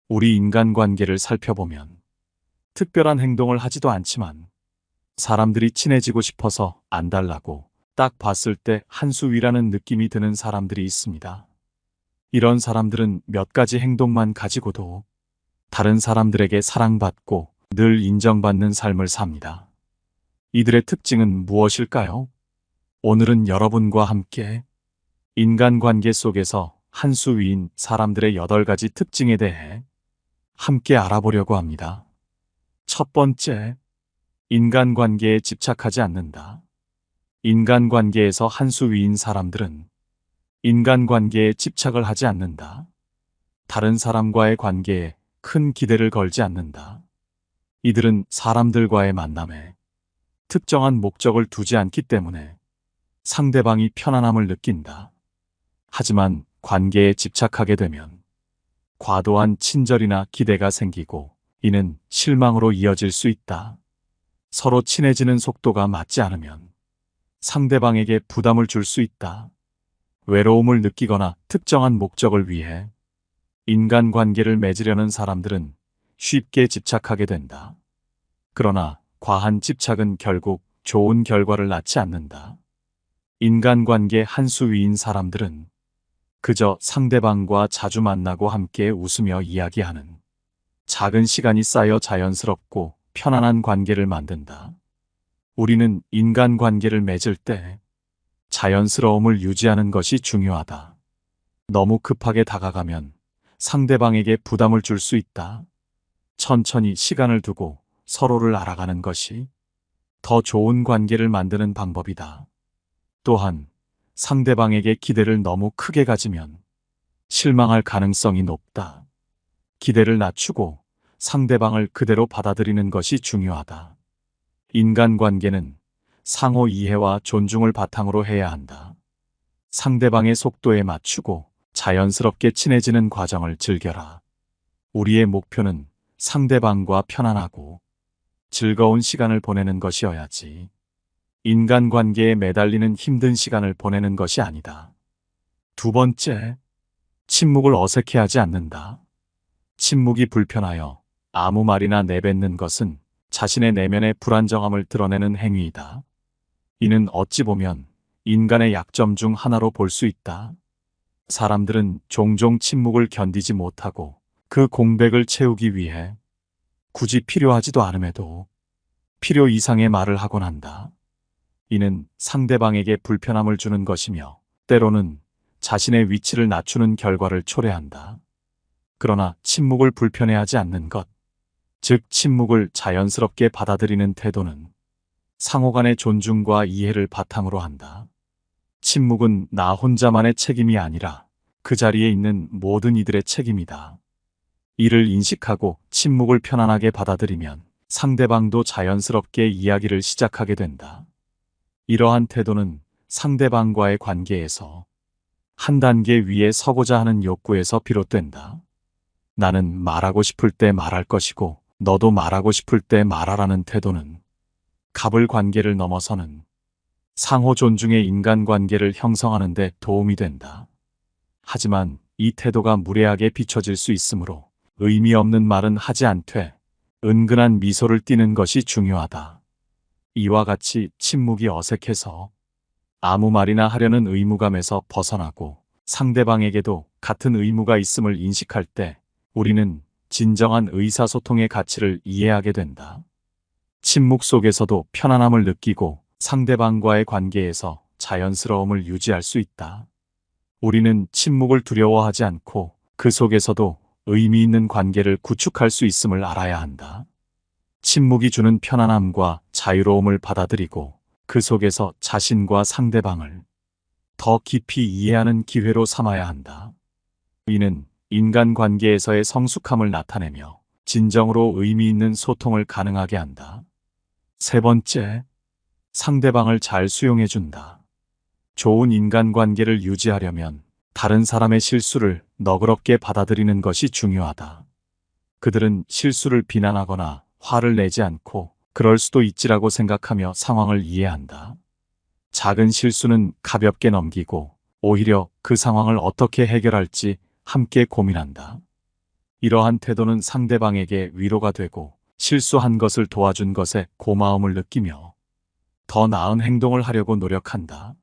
우리 인간관계를 살펴보면 특별한 행동을 하지도 않지만 사람들이 친해지고 싶어서 안달나고 딱 봤을 때 한 수 위라는 느낌이 드는 사람들이 있습니다. 이런 사람들은 몇 가지 행동만 가지고도 다른 사람들에게 사랑받고 늘 인정받는 삶을 삽니다. 이들의 특징은 무엇일까요? 오늘은 여러분과 함께 인간관계 속에서 한 수 위인 사람들의 8가지 특징에 대해 함께 알아보려고 합니다. 첫 번째, 인간관계에 집착하지 않는다. 인간관계에서 한 수 위인 사람들은 인간관계에 집착을 하지 않는다. 다른 사람과의 관계에 큰 기대를 걸지 않는다. 이들은 사람들과의 만남에 특정한 목적을 두지 않기 때문에 상대방이 편안함을 느낀다. 하지만 관계에 집착하게 되면 과도한 친절이나 기대가 생기고 이는 실망으로 이어질 수 있다. 서로 친해지는 속도가 맞지 않으면 상대방에게 부담을 줄 수 있다. 외로움을 느끼거나 특정한 목적을 위해 인간관계를 맺으려는 사람들은 쉽게 집착하게 된다. 그러나 과한 집착은 결국 좋은 결과를 낳지 않는다. 인간관계 한 수 위인 사람들은 그저 상대방과 자주 만나고 함께 웃으며 이야기하는 작은 시간이 쌓여 자연스럽고 편안한 관계를 만든다. 우리는 인간관계를 맺을 때 자연스러움을 유지하는 것이 중요하다. 너무 급하게 다가가면 상대방에게 부담을 줄 수 있다. 천천히 시간을 두고 서로를 알아가는 것이 더 좋은 관계를 만드는 방법이다. 또한 상대방에게 기대를 너무 크게 가지면 실망할 가능성이 높다. 기대를 낮추고 상대방을 그대로 받아들이는 것이 중요하다. 인간관계는 상호 이해와 존중을 바탕으로 해야 한다. 상대방의 속도에 맞추고 자연스럽게 친해지는 과정을 즐겨라. 우리의 목표는 상대방과 편안하고 즐거운 시간을 보내는 것이어야지. 인간관계에 매달리는 힘든 시간을 보내는 것이 아니다. 두 번째, 침묵을 어색해하지 않는다. 침묵이 불편하여 아무 말이나 내뱉는 것은 자신의 내면의 불안정함을 드러내는 행위이다. 이는 어찌 보면 인간의 약점 중 하나로 볼 수 있다. 사람들은 종종 침묵을 견디지 못하고 그 공백을 채우기 위해 굳이 필요하지도 않음에도 필요 이상의 말을 하곤 한다. 이는 상대방에게 불편함을 주는 것이며 때로는 자신의 위치를 낮추는 결과를 초래한다. 그러나 침묵을 불편해하지 않는 것, 즉 침묵을 자연스럽게 받아들이는 태도는 상호 간의 존중과 이해를 바탕으로 한다. 침묵은 나 혼자만의 책임이 아니라 그 자리에 있는 모든 이들의 책임이다. 이를 인식하고 침묵을 편안하게 받아들이면 상대방도 자연스럽게 이야기를 시작하게 된다. 이러한 태도는 상대방과의 관계에서 한 단계 위에 서고자 하는 욕구에서 비롯된다. 나는 말하고 싶을 때 말할 것이고 너도 말하고 싶을 때 말하라는 태도는 갑을 관계를 넘어서는 상호 존중의 인간관계를 형성하는 데 도움이 된다. 하지만 이 태도가 무례하게 비춰질 수 있으므로 의미 없는 말은 하지 않되 은근한 미소를 띠는 것이 중요하다. 이와 같이 침묵이 어색해서 아무 말이나 하려는 의무감에서 벗어나고 상대방에게도 같은 의무가 있음을 인식할 때 우리는 진정한 의사소통의 가치를 이해하게 된다. 침묵 속에서도 편안함을 느끼고 상대방과의 관계에서 자연스러움을 유지할 수 있다. 우리는 침묵을 두려워하지 않고 그 속에서도 의미 있는 관계를 구축할 수 있음을 알아야 한다. 침묵이 주는 편안함과 자유로움을 받아들이고 그 속에서 자신과 상대방을 더 깊이 이해하는 기회로 삼아야 한다. 이는 인간관계에서의 성숙함을 나타내며 진정으로 의미 있는 소통을 가능하게 한다. 세 번째, 상대방을 잘 수용해준다. 좋은 인간관계를 유지하려면 다른 사람의 실수를 너그럽게 받아들이는 것이 중요하다. 그들은 실수를 비난하거나 화를 내지 않고 그럴 수도 있지라고 생각하며 상황을 이해한다. 작은 실수는 가볍게 넘기고 오히려 그 상황을 어떻게 해결할지 함께 고민한다. 이러한 태도는 상대방에게 위로가 되고 실수한 것을 도와준 것에 고마움을 느끼며 더 나은 행동을 하려고 노력한다.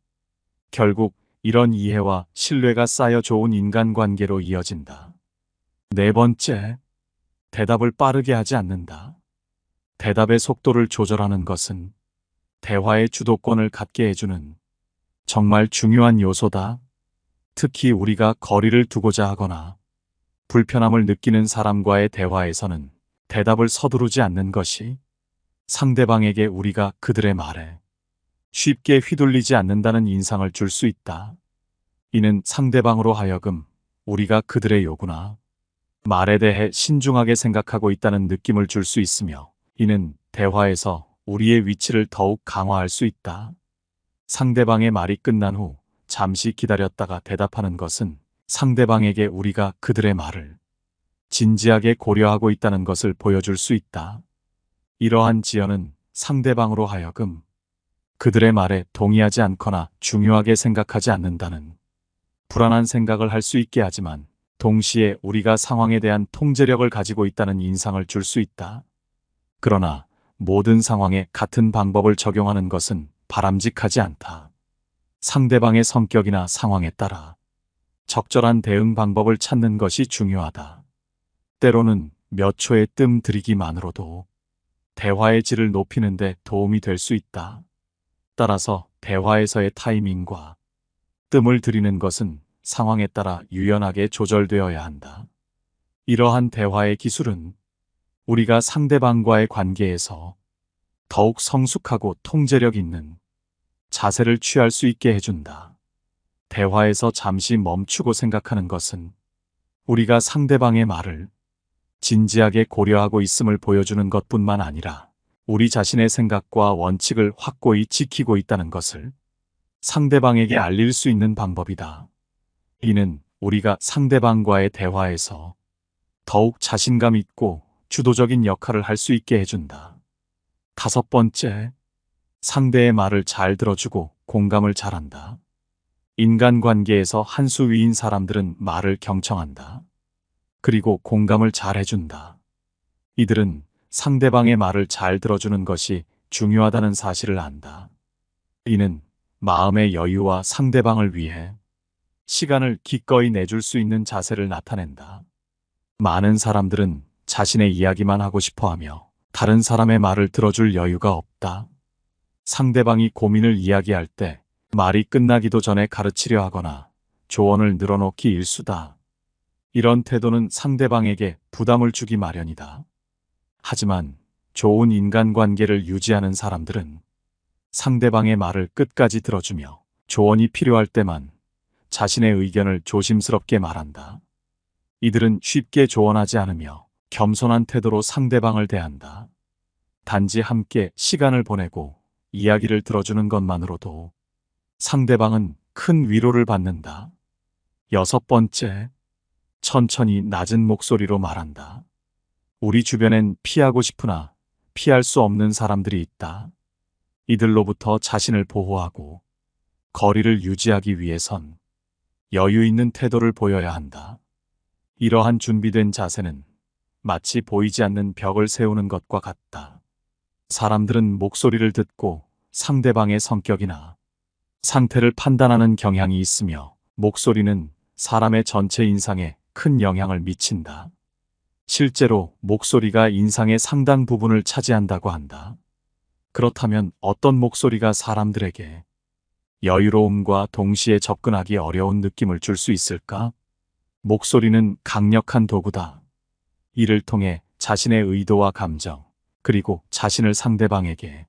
결국 이런 이해와 신뢰가 쌓여 좋은 인간관계로 이어진다. 네 번째, 대답을 빠르게 하지 않는다. 대답의 속도를 조절하는 것은 대화의 주도권을 갖게 해주는 정말 중요한 요소다. 특히 우리가 거리를 두고자 하거나 불편함을 느끼는 사람과의 대화에서는 대답을 서두르지 않는 것이 상대방에게 우리가 그들의 말에 쉽게 휘둘리지 않는다는 인상을 줄 수 있다. 이는 상대방으로 하여금 우리가 그들의 요구나 말에 대해 신중하게 생각하고 있다는 느낌을 줄 수 있으며, 이는 대화에서 우리의 위치를 더욱 강화할 수 있다. 상대방의 말이 끝난 후 잠시 기다렸다가 대답하는 것은 상대방에게 우리가 그들의 말을 진지하게 고려하고 있다는 것을 보여줄 수 있다. 이러한 지연은 상대방으로 하여금 그들의 말에 동의하지 않거나 중요하게 생각하지 않는다는 불안한 생각을 할 수 있게 하지만, 동시에 우리가 상황에 대한 통제력을 가지고 있다는 인상을 줄 수 있다. 그러나 모든 상황에 같은 방법을 적용하는 것은 바람직하지 않다. 상대방의 성격이나 상황에 따라 적절한 대응 방법을 찾는 것이 중요하다. 때로는 몇 초의 뜸 들이기만으로도 대화의 질을 높이는 데 도움이 될 수 있다. 따라서 대화에서의 타이밍과 뜸을 들이는 것은 상황에 따라 유연하게 조절되어야 한다. 이러한 대화의 기술은 우리가 상대방과의 관계에서 더욱 성숙하고 통제력 있는 자세를 취할 수 있게 해준다. 대화에서 잠시 멈추고 생각하는 것은 우리가 상대방의 말을 진지하게 고려하고 있음을 보여주는 것뿐만 아니라 우리 자신의 생각과 원칙을 확고히 지키고 있다는 것을 상대방에게 알릴 수 있는 방법이다. 이는 우리가 상대방과의 대화에서 더욱 자신감 있고 주도적인 역할을 할 수 있게 해준다. 다섯 번째, 상대의 말을 잘 들어주고 공감을 잘한다. 인간관계에서 한 수 위인 사람들은 말을 경청한다. 그리고 공감을 잘 해준다. 이들은 상대방의 말을 잘 들어주는 것이 중요하다는 사실을 안다. 이는 마음의 여유와 상대방을 위해 시간을 기꺼이 내줄 수 있는 자세를 나타낸다. 많은 사람들은 자신의 이야기만 하고 싶어 하며 다른 사람의 말을 들어줄 여유가 없다. 상대방이 고민을 이야기할 때 말이 끝나기도 전에 가르치려 하거나 조언을 늘어놓기 일쑤다. 이런 태도는 상대방에게 부담을 주기 마련이다. 하지만 좋은 인간관계를 유지하는 사람들은 상대방의 말을 끝까지 들어주며 조언이 필요할 때만 자신의 의견을 조심스럽게 말한다. 이들은 쉽게 조언하지 않으며 겸손한 태도로 상대방을 대한다. 단지 함께 시간을 보내고 이야기를 들어주는 것만으로도 상대방은 큰 위로를 받는다. 여섯 번째, 천천히 낮은 목소리로 말한다. 우리 주변엔 피하고 싶으나 피할 수 없는 사람들이 있다. 이들로부터 자신을 보호하고 거리를 유지하기 위해선 여유 있는 태도를 보여야 한다. 이러한 준비된 자세는 마치 보이지 않는 벽을 세우는 것과 같다. 사람들은 목소리를 듣고 상대방의 성격이나 상태를 판단하는 경향이 있으며, 목소리는 사람의 전체 인상에 큰 영향을 미친다. 실제로 목소리가 인상의 상당 부분을 차지한다고 한다. 그렇다면 어떤 목소리가 사람들에게 여유로움과 동시에 접근하기 어려운 느낌을 줄 수 있을까? 목소리는 강력한 도구다. 이를 통해 자신의 의도와 감정, 그리고 자신을 상대방에게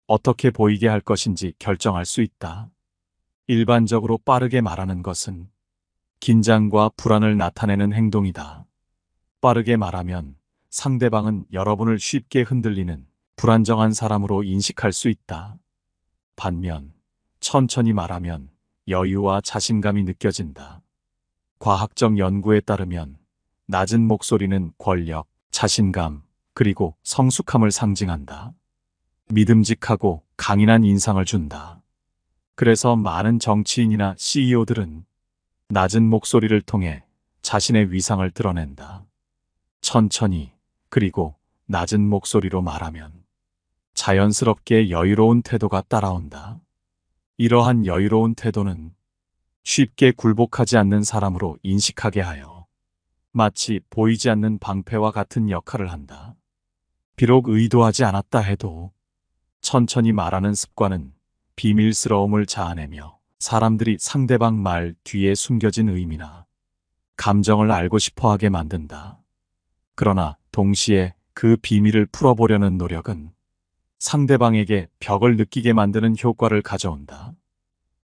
어떻게 보이게 할 것인지 결정할 수 있다. 일반적으로 빠르게 말하는 것은 긴장과 불안을 나타내는 행동이다. 빠르게 말하면 상대방은 여러분을 쉽게 흔들리는 불안정한 사람으로 인식할 수 있다. 반면 천천히 말하면 여유와 자신감이 느껴진다. 과학적 연구에 따르면 낮은 목소리는 권력, 자신감, 그리고 성숙함을 상징한다. 믿음직하고 강인한 인상을 준다. 그래서 많은 정치인이나 CEO들은 낮은 목소리를 통해 자신의 위상을 드러낸다. 천천히, 그리고 낮은 목소리로 말하면 자연스럽게 여유로운 태도가 따라온다. 이러한 여유로운 태도는 쉽게 굴복하지 않는 사람으로 인식하게 하여 마치 보이지 않는 방패와 같은 역할을 한다. 비록 의도하지 않았다 해도 천천히 말하는 습관은 비밀스러움을 자아내며 사람들이 상대방 말 뒤에 숨겨진 의미나 감정을 알고 싶어 하게 만든다. 그러나 동시에 그 비밀을 풀어보려는 노력은 상대방에게 벽을 느끼게 만드는 효과를 가져온다.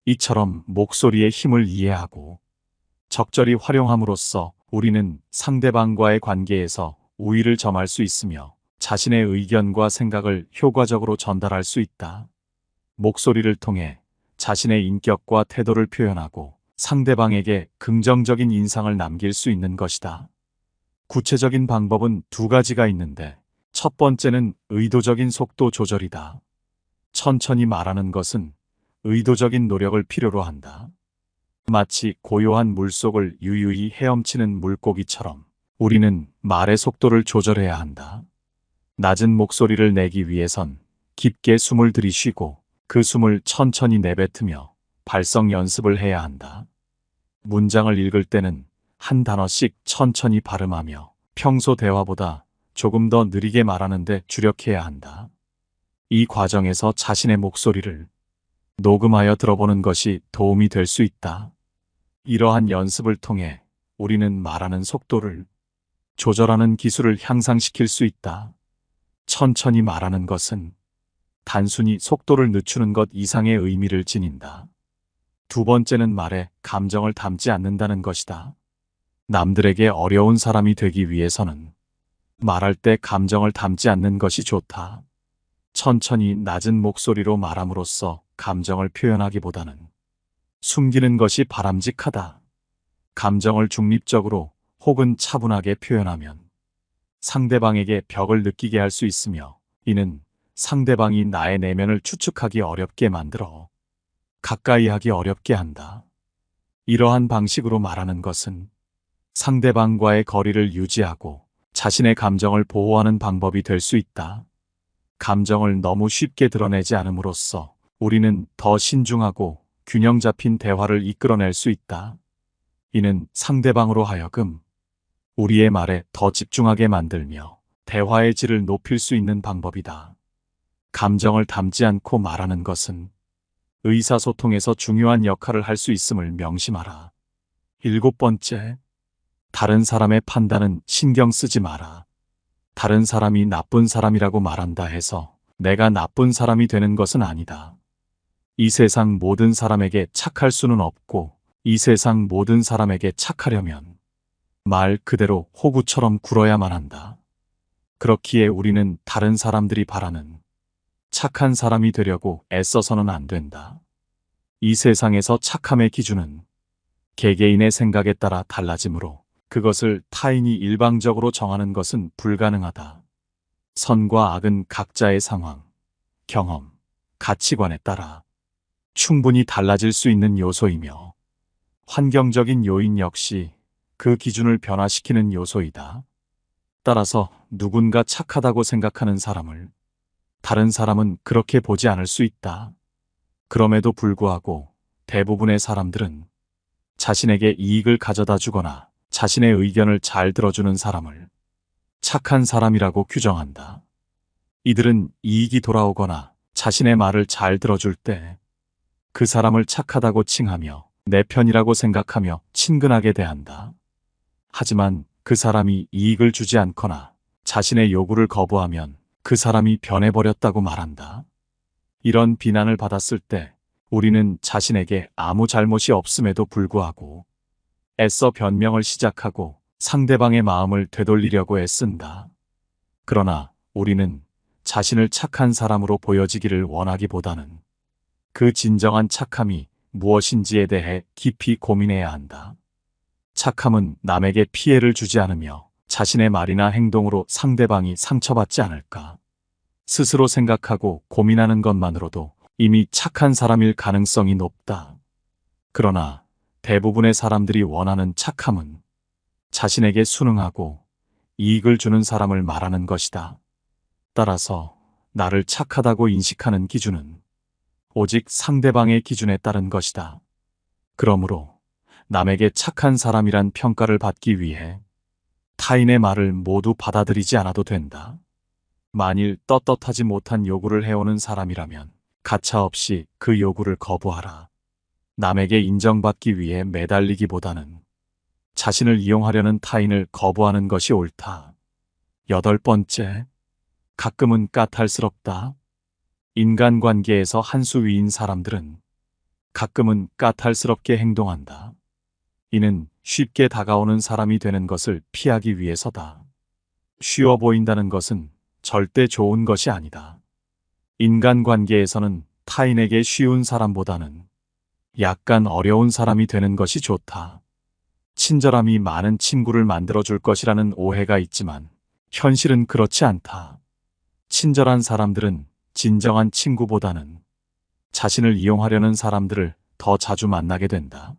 이처럼 목소리의 힘을 이해하고 적절히 활용함으로써 우리는 상대방과의 관계에서 우위를 점할 수 있으며 자신의 의견과 생각을 효과적으로 전달할 수 있다. 목소리를 통해 자신의 인격과 태도를 표현하고 상대방에게 긍정적인 인상을 남길 수 있는 것이다. 구체적인 방법은 두 가지가 있는데 첫 번째는 의도적인 속도 조절이다. 천천히 말하는 것은 의도적인 노력을 필요로 한다. 마치 고요한 물속을 유유히 헤엄치는 물고기처럼 우리는 말의 속도를 조절해야 한다. 낮은 목소리를 내기 위해선 깊게 숨을 들이쉬고 그 숨을 천천히 내뱉으며 발성 연습을 해야 한다. 문장을 읽을 때는 한 단어씩 천천히 발음하며 평소 대화보다 조금 더 느리게 말하는데 주력해야 한다. 이 과정에서 자신의 목소리를 녹음하여 들어보는 것이 도움이 될 수 있다. 이러한 연습을 통해 우리는 말하는 속도를 조절하는 기술을 향상시킬 수 있다. 천천히 말하는 것은 단순히 속도를 늦추는 것 이상의 의미를 지닌다. 두 번째는 말에 감정을 담지 않는다는 것이다. 남들에게 어려운 사람이 되기 위해서는 말할 때 감정을 담지 않는 것이 좋다. 천천히 낮은 목소리로 말함으로써 감정을 표현하기보다는 숨기는 것이 바람직하다. 감정을 중립적으로 혹은 차분하게 표현하면 상대방에게 벽을 느끼게 할 수 있으며 이는 상대방이 나의 내면을 추측하기 어렵게 만들어 가까이 하기 어렵게 한다. 이러한 방식으로 말하는 것은 상대방과의 거리를 유지하고 자신의 감정을 보호하는 방법이 될 수 있다. 감정을 너무 쉽게 드러내지 않음으로써 우리는 더 신중하고 균형 잡힌 대화를 이끌어낼 수 있다. 이는 상대방으로 하여금 우리의 말에 더 집중하게 만들며 대화의 질을 높일 수 있는 방법이다. 감정을 담지 않고 말하는 것은 의사소통에서 중요한 역할을 할 수 있음을 명심하라. 7번째, 다른 사람의 판단은 신경 쓰지 마라. 다른 사람이 나쁜 사람이라고 말한다 해서 내가 나쁜 사람이 되는 것은 아니다. 이 세상 모든 사람에게 착할 수는 없고 이 세상 모든 사람에게 착하려면 말 그대로 호구처럼 굴어야만 한다. 그렇기에 우리는 다른 사람들이 바라는 착한 사람이 되려고 애써서는 안 된다. 이 세상에서 착함의 기준은 개개인의 생각에 따라 달라지므로 그것을 타인이 일방적으로 정하는 것은 불가능하다. 선과 악은 각자의 상황, 경험, 가치관에 따라 충분히 달라질 수 있는 요소이며 환경적인 요인 역시 그 기준을 변화시키는 요소이다. 따라서 누군가 착하다고 생각하는 사람을 다른 사람은 그렇게 보지 않을 수 있다. 그럼에도 불구하고 대부분의 사람들은 자신에게 이익을 가져다 주거나 자신의 의견을 잘 들어주는 사람을 착한 사람이라고 규정한다. 이들은 이익이 돌아오거나 자신의 말을 잘 들어줄 때 그 사람을 착하다고 칭하며 내 편이라고 생각하며 친근하게 대한다. 하지만 그 사람이 이익을 주지 않거나 자신의 요구를 거부하면 그 사람이 변해버렸다고 말한다. 이런 비난을 받았을 때 우리는 자신에게 아무 잘못이 없음에도 불구하고 애써 변명을 시작하고 상대방의 마음을 되돌리려고 애쓴다. 그러나 우리는 자신을 착한 사람으로 보여지기를 원하기보다는 그 진정한 착함이 무엇인지에 대해 깊이 고민해야 한다. 착함은 남에게 피해를 주지 않으며 자신의 말이나 행동으로 상대방이 상처받지 않을까 스스로 생각하고 고민하는 것만으로도 이미 착한 사람일 가능성이 높다. 그러나 대부분의 사람들이 원하는 착함은 자신에게 순응하고 이익을 주는 사람을 말하는 것이다. 따라서 나를 착하다고 인식하는 기준은 오직 상대방의 기준에 따른 것이다. 그러므로 남에게 착한 사람이란 평가를 받기 위해 타인의 말을 모두 받아들이지 않아도 된다. 만일 떳떳하지 못한 요구를 해오는 사람이라면 가차없이 그 요구를 거부하라. 남에게 인정받기 위해 매달리기보다는 자신을 이용하려는 타인을 거부하는 것이 옳다. 8번째, 가끔은 까탈스럽다. 인간관계에서 한 수 위인 사람들은 가끔은 까탈스럽게 행동한다. 이는 쉽게 다가오는 사람이 되는 것을 피하기 위해서다. 쉬워 보인다는 것은 절대 좋은 것이 아니다. 인간관계에서는 타인에게 쉬운 사람보다는 약간 어려운 사람이 되는 것이 좋다. 친절함이 많은 친구를 만들어줄 것이라는 오해가 있지만 현실은 그렇지 않다. 친절한 사람들은 진정한 친구보다는 자신을 이용하려는 사람들을 더 자주 만나게 된다.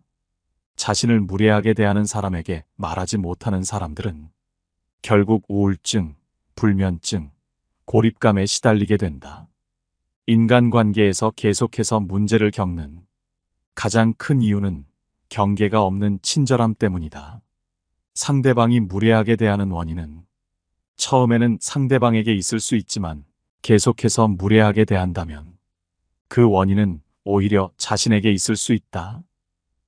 자신을 무례하게 대하는 사람에게 말하지 못하는 사람들은 결국 우울증, 불면증, 고립감에 시달리게 된다. 인간관계에서 계속해서 문제를 겪는 가장 큰 이유는 경계가 없는 친절함 때문이다. 상대방이 무례하게 대하는 원인은 처음에는 상대방에게 있을 수 있지만 계속해서 무례하게 대한다면 그 원인은 오히려 자신에게 있을 수 있다.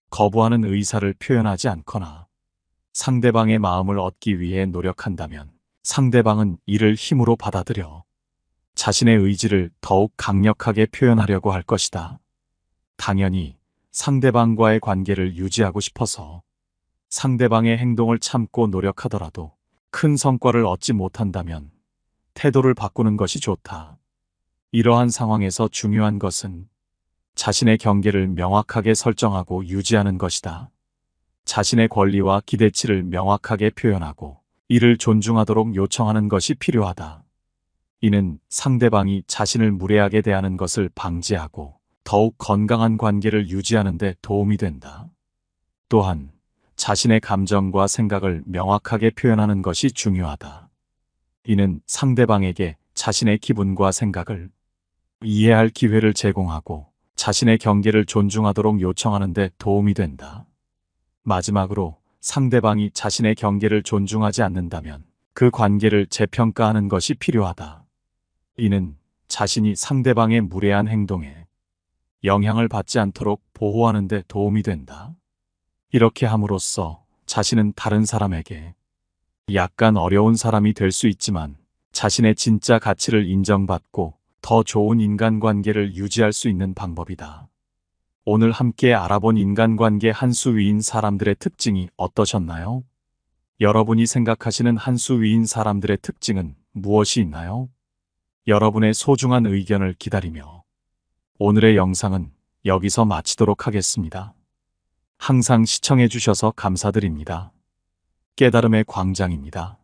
거부하는 의사를 표현하지 않거나 상대방의 마음을 얻기 위해 노력한다면 상대방은 이를 힘으로 받아들여 자신의 의지를 더욱 강력하게 표현하려고 할 것이다. 당연히 상대방과의 관계를 유지하고 싶어서 상대방의 행동을 참고 노력하더라도 큰 성과를 얻지 못한다면 태도를 바꾸는 것이 좋다. 이러한 상황에서 중요한 것은 자신의 경계를 명확하게 설정하고 유지하는 것이다. 자신의 권리와 기대치를 명확하게 표현하고 이를 존중하도록 요청하는 것이 필요하다. 이는 상대방이 자신을 무례하게 대하는 것을 방지하고 더욱 건강한 관계를 유지하는 데 도움이 된다. 또한 자신의 감정과 생각을 명확하게 표현하는 것이 중요하다. 이는 상대방에게 자신의 기분과 생각을 이해할 기회를 제공하고 자신의 경계를 존중하도록 요청하는 데 도움이 된다. 마지막으로 상대방이 자신의 경계를 존중하지 않는다면 그 관계를 재평가하는 것이 필요하다. 이는 자신이 상대방의 무례한 행동에 영향을 받지 않도록 보호하는 데 도움이 된다. 이렇게 함으로써 자신은 다른 사람에게 약간 어려운 사람이 될 수 있지만 자신의 진짜 가치를 인정받고 더 좋은 인간관계를 유지할 수 있는 방법이다. 오늘 함께 알아본 인간관계 한 수 위인 사람들의 특징이 어떠셨나요? 여러분이 생각하시는 한 수 위인 사람들의 특징은 무엇이 있나요? 여러분의 소중한 의견을 기다리며 오늘의 영상은 여기서 마치도록 하겠습니다. 항상 시청해 주셔서 감사드립니다. 깨달음의 광장입니다.